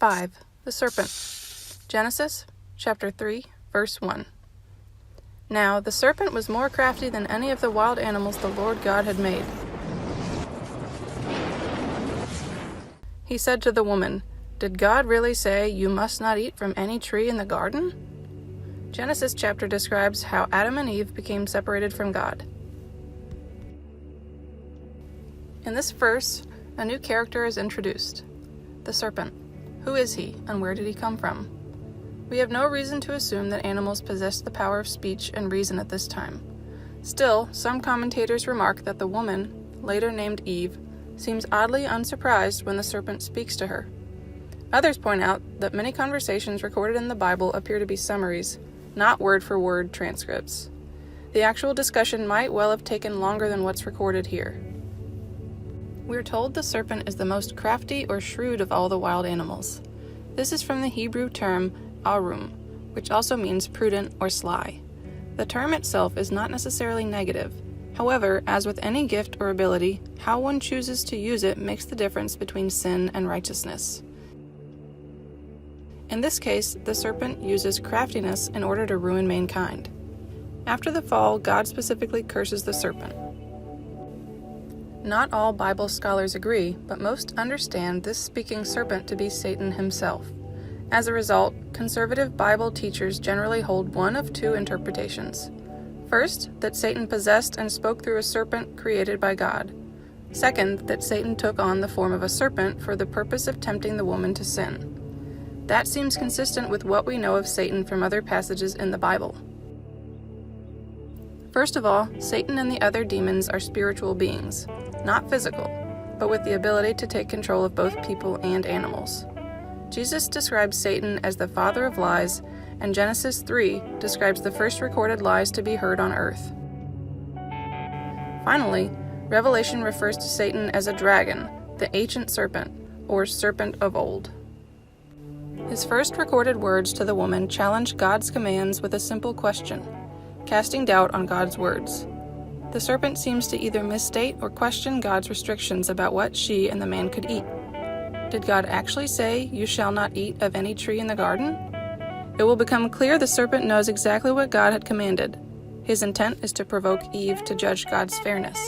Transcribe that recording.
5. The Serpent. Genesis, chapter 3, verse 1. Now the serpent was more crafty than any of the wild animals the Lord God had made. He said to the woman, "Did God really say, 'You must not eat from any tree in the garden'?" Genesis chapter describes how Adam and Eve became separated from God. In this verse, a new character is introduced, the serpent. Who is he, and where did he come from? We have no reason to assume that animals possessed the power of speech and reason at this time. Still, some commentators remark that the woman, later named Eve, seems oddly unsurprised when the serpent speaks to her. Others point out that many conversations recorded in the Bible appear to be summaries, not word-for-word transcripts. The actual discussion might well have taken longer than what's recorded here. We're told the serpent is the most crafty or shrewd of all the wild animals. This is from the Hebrew term arum, which also means prudent or sly. The term itself is not necessarily negative. However, as with any gift or ability, how one chooses to use it makes the difference between sin and righteousness. In this case, the serpent uses craftiness in order to ruin mankind. After the fall, God specifically curses the serpent. Not all Bible scholars agree, but most understand this speaking serpent to be Satan himself. As a result, conservative Bible teachers generally hold one of two interpretations. First, that Satan possessed and spoke through a serpent created by God. Second, that Satan took on the form of a serpent for the purpose of tempting the woman to sin. That seems consistent with what we know of Satan from other passages in the Bible. First of all, Satan and the other demons are spiritual beings, not physical, but with the ability to take control of both people and animals. Jesus describes Satan as the father of lies, and Genesis 3 describes the first recorded lies to be heard on earth. Finally, Revelation refers to Satan as a dragon, the ancient serpent, or serpent of old. His first recorded words to the woman challenge God's commands with a simple question, casting doubt on God's words. The serpent seems to either misstate or question God's restrictions about what she and the man could eat. Did God actually say, "You shall not eat of any tree in the garden"? It will become clear the serpent knows exactly what God had commanded. His intent is to provoke Eve to judge God's fairness.